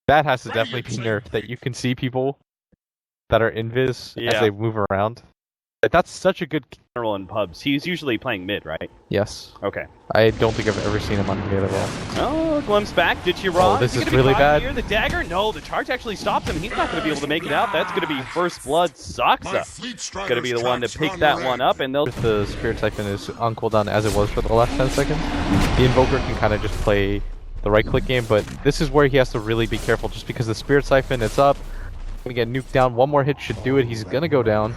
That has to definitely be nerfed, that you can see people that are invis as they move around. That's such a good general in pubs. He's usually playing mid, right? Yes. Okay. I don't think I've ever seen him on mid at all. Oh, glimpse back. ditya-ra. Oh, this is really bad. Here? The dagger? No, the charge actually stops him. He's not going to be able to make it out. That's going to be first blood. Soxa going to be the one to pick that one up, and they'll. The Spirit Siphon is on cooldown as it was for the last 10 seconds. The Invoker can kind of just play the right-click game, but this is where he has to really be careful, just because the Spirit Siphon, it's up. Gonna get nuked down. One more hit should do it. He's gonna go down.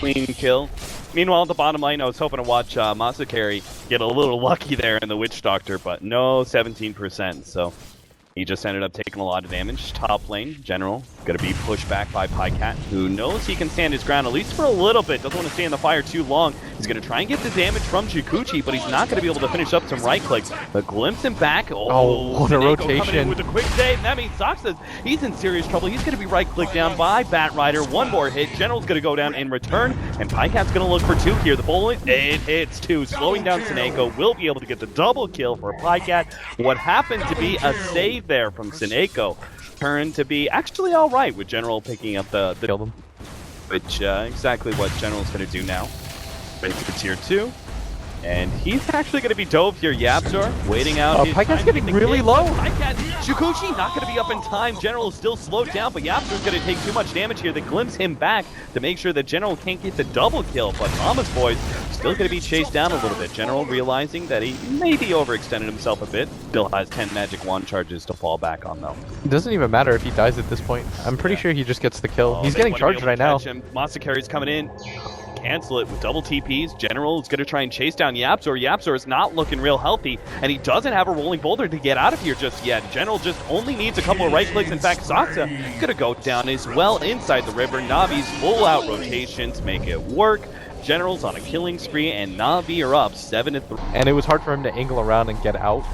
Clean kill. Meanwhile, at the bottom lane, I was hoping to watch Masakari get a little lucky there in the Witch Doctor, but no, 17%. So he just ended up taking a lot of damage. Top lane, General, going to be pushed back by Pycat, who knows he can stand his ground at least for a little bit. Doesn't want to stay in the fire too long. He's going to try and get the damage from Jikuchi, but he's not going to be able to finish up some right clicks. But glimpse him back. Oh, what a rotation. Coming in with a quick save, and that means Soxa, he's in serious trouble. He's going to be right clicked down by Bat Rider. One more hit. General's going to go down in return, and Pycat's going to look for two here. The bullet, it hits two, slowing down SoNNeikO. Will be able to get the double kill for Pycat. What happened to be a save there from SoNNeikO turned to be actually all right, with General picking up the kill them, which exactly what General's going to do now. Into tier 2, and he's actually going to be dove here. YapzOr waiting out. Pycat's getting really low. Pycat, Jikuchi not going to be up in time. General is still slowed down, but YapzOr's going to take too much damage here. They glimpse him back to make sure that General can't get the double kill, but Mama's Boys still going to be chased down a little bit. General realizing that he maybe overextended himself a bit. Still has 10 magic wand charges to fall back on, though. It doesn't even matter if he dies at this point. I'm pretty sure he just gets the kill. He's getting charged right now. Masakari's coming in. Cancel it with double TPs. General is going to try and chase down YapzOr. YapzOr is not looking real healthy, and he doesn't have a rolling boulder to get out of here just yet. General just only needs a couple of right clicks. In fact, Soxa going to go down as well inside the river. Navi's full-out rotations make it work. General's on a killing spree, and Navi are up 7-3. And it was hard for him to angle around and get out.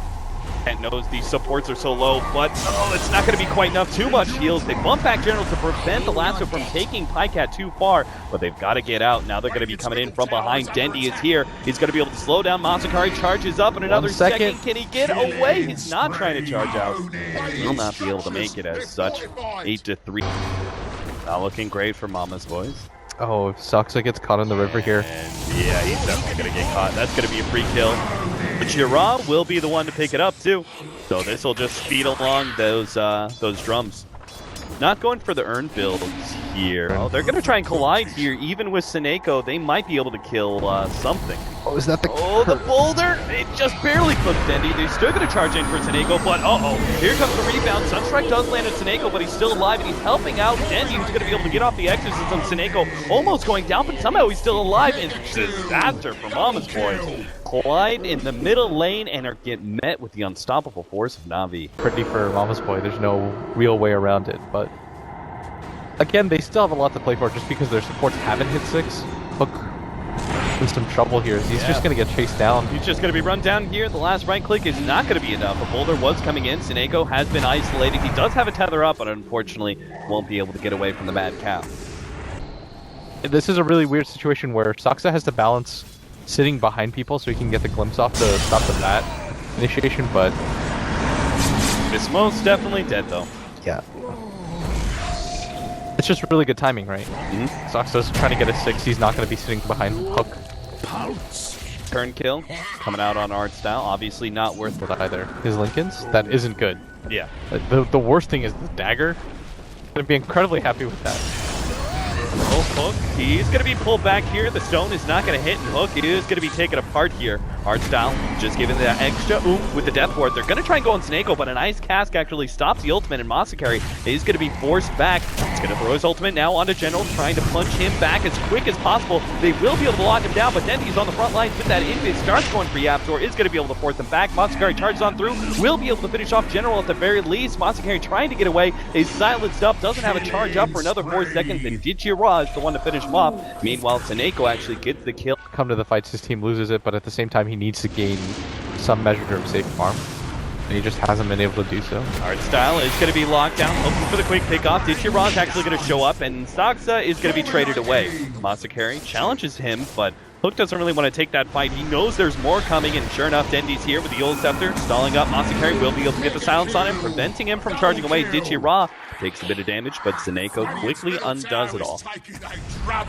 And knows these supports are so low, but it's not going to be quite enough. Too much heals. They bump back General to prevent the lasso from taking Pycat too far, but they've got to get out. Now they're going to be coming in from behind. Dendi is here. He's going to be able to slow down. Masakari charges up in another second. Can he get away? He's not trying to charge out. He'll not be able to make it as such. 8-3. Not looking great for Mama's Boys. Oh, if Soxa gets caught in the river here. And yeah, he's definitely going to get caught. That's going to be a free kill. ditya-ra will be the one to pick it up too. So this will just speed along those drums. Not going for the urn builds here. Oh, they're going to try and collide here. Even with SoNNeikO, they might be able to kill something. Oh, is that the... Oh, the boulder! It just barely clipped Dendi. They're still going to charge in for SoNNeikO, but here comes the rebound. Sunstrike does land at SoNNeikO, but he's still alive, and he's helping out Dendi, who's going to be able to get off the exorcism. SoNNeikO almost going down, but somehow he's still alive, and disaster for Mama's Boys. Collide in the middle lane and get met with the unstoppable force of Navi. Pretty for Mama's Boy. There's no real way around it, but again, they still have a lot to play for just because their supports haven't hit 6. Hook in some trouble here. He's just going to get chased down. He's just going to be run down here. The last right click is not going to be enough. A boulder was coming in. SoNNeikO has been isolated. He does have a tether up, but unfortunately won't be able to get away from the Mad Cow. This is a really weird situation where Soxa has to balance sitting behind people so he can get the glimpse off to stop the bat initiation, but it's most definitely dead though. Yeah. It's just really good timing, right? Soxa's trying to get a 6. He's not going to be sitting behind Hook. Turn kill coming out on art style. Obviously not worth it either. His Lincolns, that isn't good. Yeah. The worst thing is the dagger. I'm going to be incredibly happy with that. Hook, he's going to be pulled back here. The stone is not going to hit, and Hook is going to be taken apart here. Art style, just giving that extra oomph with the death ward. They're going to try and go on SoNNeikO, but an ice cask actually stops the ultimate, and Masakari is going to be forced back. He's going to throw his ultimate now onto General, trying to punch him back as quick as possible. They will be able to lock him down, but Dendi's on the front lines with that invis. Starts going for YapzOr, is going to be able to force him back. Masakari charges on through, will be able to finish off General at the very least. Masakari trying to get away, is silenced up, doesn't have a charge up for another 4 seconds, and ditya-ra is the one to finish him off. Meanwhile, SoNNeikO actually gets the kill. Come to the fights, his team loses it, but at the same time, he needs to gain some measure of safe farm, and he just hasn't been able to do so. Art style is going to be locked down, hoping for the quick pickoff. ditya-ra is actually going to show up, and Soxa is going to be traded away. Masakari challenges him, but Hook doesn't really want to take that fight. He knows there's more coming, and sure enough, Dendi's here with the Yule Scepter, stalling up. Masakari will be able to get the silence on him, preventing him from charging away. ditya-ra takes a bit of damage, but SoNNeikO quickly undoes it all.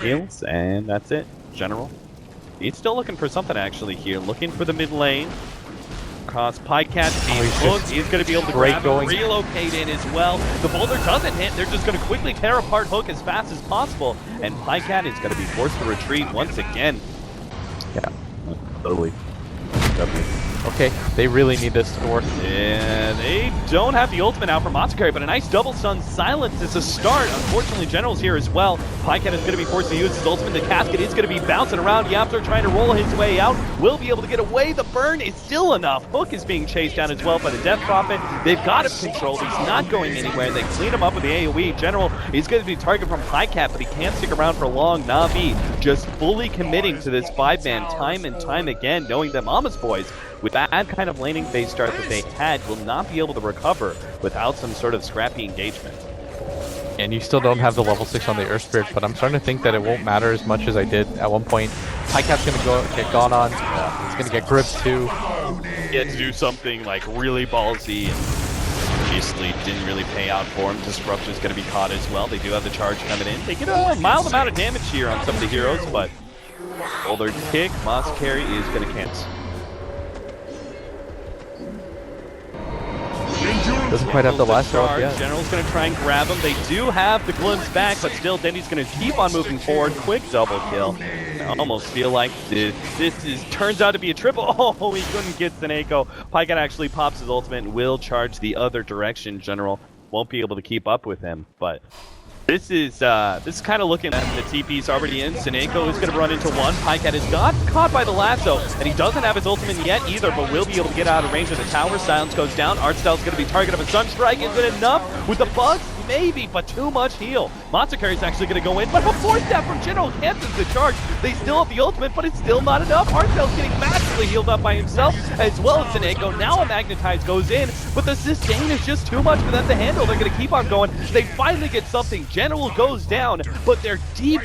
Heals, and that's it. General. He's still looking for something actually here, looking for the mid lane. Cross Pycat being hooked. He's going to be able to grab him, relocate in as well. The boulder doesn't hit. They're just going to quickly tear apart Hook as fast as possible. And Pycat is going to be forced to retreat once again. Yeah, totally. Okay, they really need this to work. Yeah, they don't have the ultimate out for Masakari, but a nice double stun silence is a start. Unfortunately, General's here as well. Pycat is going to be forced to use his ultimate. The casket is going to be bouncing around. Yapster trying to roll his way out. Will be able to get away. The burn is still enough. Hook is being chased down as well by the Death Prophet. They've got him controlled. He's not going anywhere. They clean him up with the AoE. General is going to be targeted from Pycat, but he can't stick around for long. Na'Vi just fully committing to this 5-man time and time again, knowing that Mama's boys, with that kind of laning phase start that they had, will not be able to recover without some sort of scrappy engagement. And you still don't have the level 6 on the Earth Spirit, but I'm starting to think that it won't matter as much as I did at one point. Pycat's going to get gone on. He's going to get gripped too. He had to do something like really ballsy, and obviously didn't really pay out for him. Disruption's going to be caught as well. They do have the charge coming in. They get a mild amount of damage here on some of the heroes, but Boulder kick, Masakari is going to cancel. Doesn't quite have the last charge yet. General's going to try and grab him. They do have the glimpse back, but still Dendi's going to keep on moving forward. Quick double kill. I almost feel like this turns out to be a triple. Oh, he couldn't get SoNNeikO. Pycat actually pops his ultimate and will charge the other direction. General won't be able to keep up with him, but this is kind of looking at the TP's already in. SoNNeikO is going to run into one. Pycat is not caught by the lasso, and he doesn't have his ultimate yet either, but will be able to get out of range of the tower. Silence goes down. Artstyle's going to be targeted of a Sunstrike. Is it enough? With the bugs? Maybe, but too much heal. Masakari is actually going to go in, but a force step from General cancels the charge. They still have the ultimate, but it's still not enough. Artstyle's getting massively healed up by himself, as well as SoNNeikO. Now a Magnetize goes in, but the sustain is just too much for them to handle. They're going to keep on going. They finally get something. General goes down, but they're deep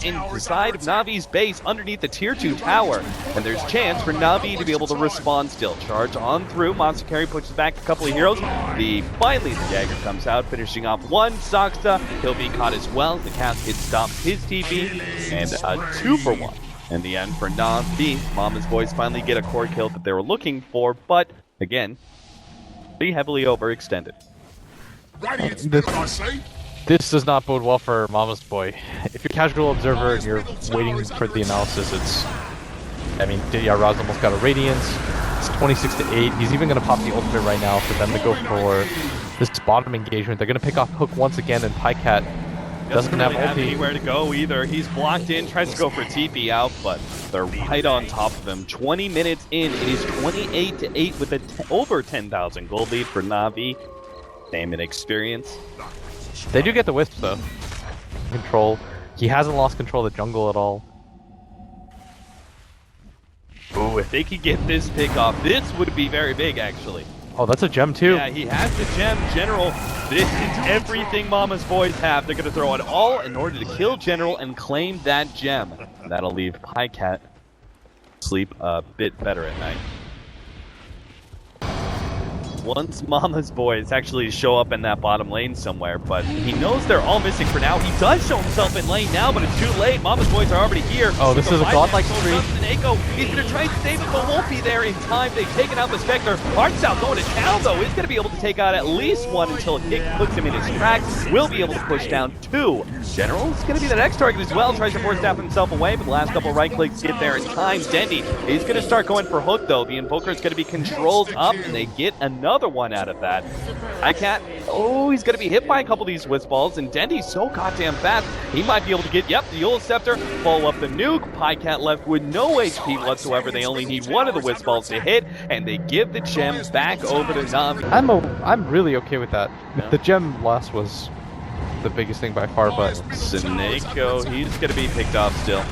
inside of Navi's base underneath the tier 2 tower, and there's chance for Navi to be able to respond still. Charge on through. Masakari pushes back a couple of heroes. Finally the dagger comes out, finishing off one. Saksa, he'll be caught as well. The casket stops his TP, and a 2-for-1 in the end for Navi. Mama's boys finally get a core kill that they were looking for, but again, pretty heavily overextended. This does not bode well for Mama's boy. If you're a casual observer and you're waiting for the analysis, I mean, ditya-ra's almost got a Radiance. It's 26-8. He's even going to pop the ultimate right now for them to go for this bottom engagement. They're going to pick off Hook once again, and Pycat doesn't really have anywhere to go either. He's blocked in, tries to go for TP out, but they're right on top of him. 20 minutes in, it is 28-8 with over 10,000 gold lead for Navi. Name and experience. They do get the Wisp though. Control. He hasn't lost control of the jungle at all. Ooh, if they could get this pick off, this would be very big actually. Oh, that's a gem too. Yeah, he has the gem. General, this is everything Mama's boys have. They're going to throw it all in order to kill General and claim that gem. And that'll leave Pycat sleep a bit better at night. Once Mama's boys actually show up in that bottom lane somewhere, but he knows they're all missing for now. He does show himself in lane now, but it's too late. Mama's boys are already here. Oh, this is a godlike streak. SoNNeikO, he's going to try and save it, but won't be there in time. They've taken out the Spectre. Artstyle going to town, though. He's going to be able to take out at least one until a kick puts him in his tracks. Will be able to push down 2. General's going to be the next target as well. Tries to force staff himself away, but the last couple right clicks get there in time. Dendi is going to start going for Hook, though. The Invoker is going to be controlled up, and they get another one out of that. Pycat, oh, he's going to be hit by a couple of these Wisp balls, and Dendi's so goddamn fast, he might be able to get, the Yule Scepter, follow up the nuke. Pycat left with no HP whatsoever. They only need one of the Wisp balls to hit, and they give the gem back over to Navi. I'm really okay with that. Yeah. The gem loss was the biggest thing by far, but SoNNeikO, he's going to be picked off still.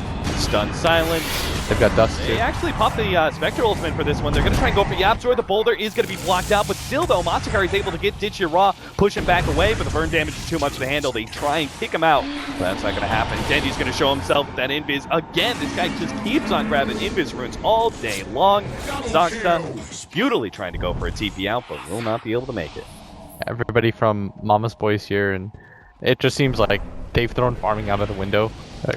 Stun silence. They've got Dust too. They actually popped the Spectre ultimate for this one. They're going to try and go for Yapzor. The boulder is going to be blocked out, but still though, Matsukari is able to get ditya-ra, push him back away, but the burn damage is too much to handle. They try and kick him out, but that's not going to happen. Dendi's going to show himself with that invis. Again, this guy just keeps on grabbing invis runes all day long. Saksa futilely trying to go for a TP out, but will not be able to make it. Everybody from Mama's Boys here, and it just seems like they've thrown farming out of the window.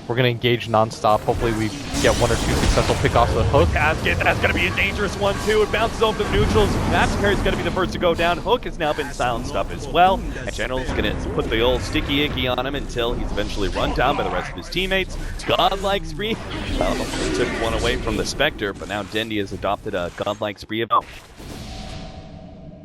We're going to engage non-stop. Hopefully we get 1 or 2 successful pickoffs of the hook. Casket, that's going to be a dangerous one too. It bounces off the neutrals. Matsukari is going to be the first to go down. Hook has now been silenced up as well. And General's going to put the old sticky icky on him until he's eventually run down by the rest of his teammates. Godlike spree. They took one away from the Spectre, but now Dendi has adopted a godlike spree of own.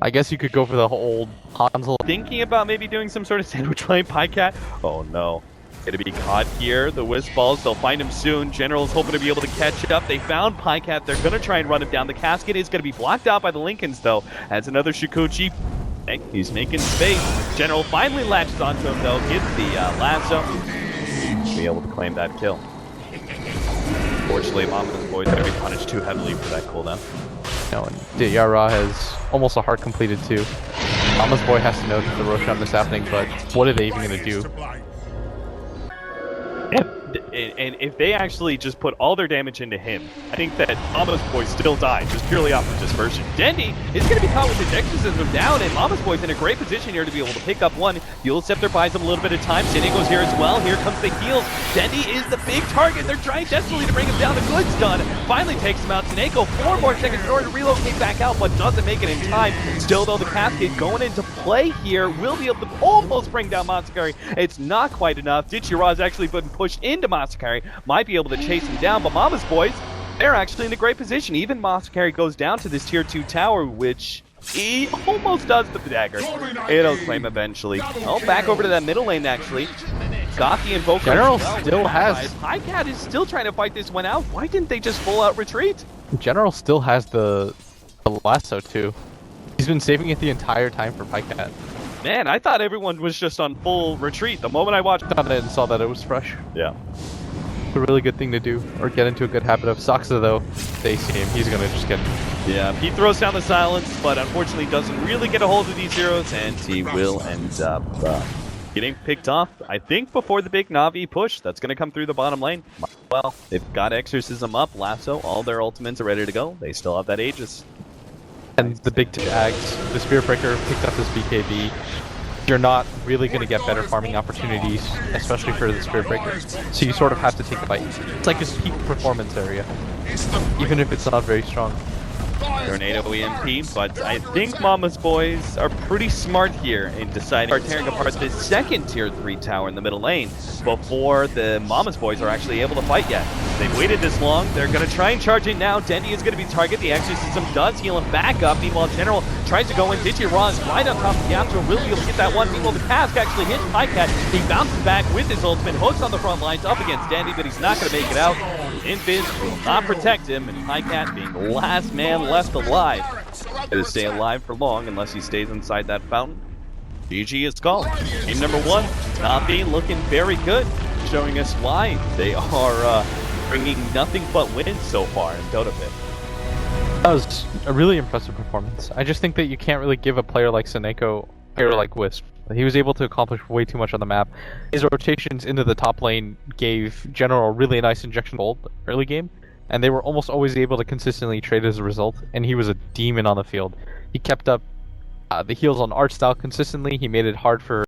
I guess you could go for the whole Hansel. Thinking about maybe doing some sort of sandwich playing Pycat. Oh no. Gonna be caught here. The wisp balls, they'll find him soon. General's hoping to be able to catch up. They found Pycat. They're gonna try and run him down. The casket is gonna be blocked out by the Lincolns though. As another Shikuchi. He's making space. General finally latches onto him though. Gets the lasso. Be able to claim that kill. Fortunately, Mama's Boys are gonna be punished too heavily for that cooldown. No, and ditya-ra has almost a heart completed too. Mama's Boy has to know that the Roshan is happening, but what are they even going to do? And if they actually just put all their damage into him, I think that Mama's Boy still died, just purely off of dispersion. Dendi is going to be caught with his exorcism down, and Mama's Boy's in a great position here to be able to pick up one. Fuel Scepter buys him a little bit of time. SoNNeiko's here as well. Here comes the heals. Dendi is the big target. They're trying desperately to bring him down. The good's done. Finally takes him out. SoNNeiko, 4 more seconds in order to relocate back out, but doesn't make it in time. Still, though, the casket going into play here will be able to almost bring down Matsukari. It's not quite enough. ditya-ra is actually been pushed into Matsukari. Might be able to chase him down, but Mama's Boys, they're actually in a great position. Even Matsukari goes down to this tier 2 tower, which he almost does the dagger. It'll claim eventually. Oh, back over to that middle lane, actually. Got the Invoker. General still has... Pycat is still trying to fight this one out. Why didn't they just full out retreat? General still has the lasso too. He's been saving it the entire time for Pycat. Man, I thought everyone was just on full retreat. The moment I watched I thought it and saw that it was fresh. Yeah. It's a really good thing to do, or get into a good habit of. Saksa though, they see him, he's gonna just get... Yeah, he throws down the silence, but unfortunately doesn't really get a hold of these heroes, and he will end up getting picked off, I think, before the big Na'Vi push. That's going to come through the bottom lane. Well, they've got Exorcism up, Lasso, all their ultimates are ready to go. They still have that Aegis. And the big tags, the Spirit Breaker picked up this BKB. You're not really going to get better farming opportunities, especially for the Spirit Breaker. So you sort of have to take the fight. It's like his peak performance area, even if it's not very strong. Tornado EMP, but I think Mama's Boys are pretty smart here in deciding are tearing apart this second tier 3 tower in the middle lane before the Mama's Boys are actually able to fight yet. They've waited this long, they're going to try and charge in now. Dendi is going to be target, the Exorcism does heal him back up. Meanwhile, General tries to go in, ditya-ra is right on top of the Yapzor, will be able to get that one. Meanwhile, the Cask actually hits Pycat, he bounces back with his ultimate, hooks on the front lines up against Dendi, but he's not going to make it out. Invis will not protect him, and Pycat being the last man left alive. Gonna stay alive for long unless he stays inside that fountain. GG is called. Game number 1, Na'Vi looking very good, showing us why they are bringing nothing but wins so far in Dota 5. That was a really impressive performance. I just think that you can't really give a player like SoNNeikO, a player like Wisp. He was able to accomplish way too much on the map. His rotations into the top lane gave General a really nice injection of gold early game, and they were almost always able to consistently trade as a result, and he was a demon on the field. He kept up the heals on art style consistently. He made it hard for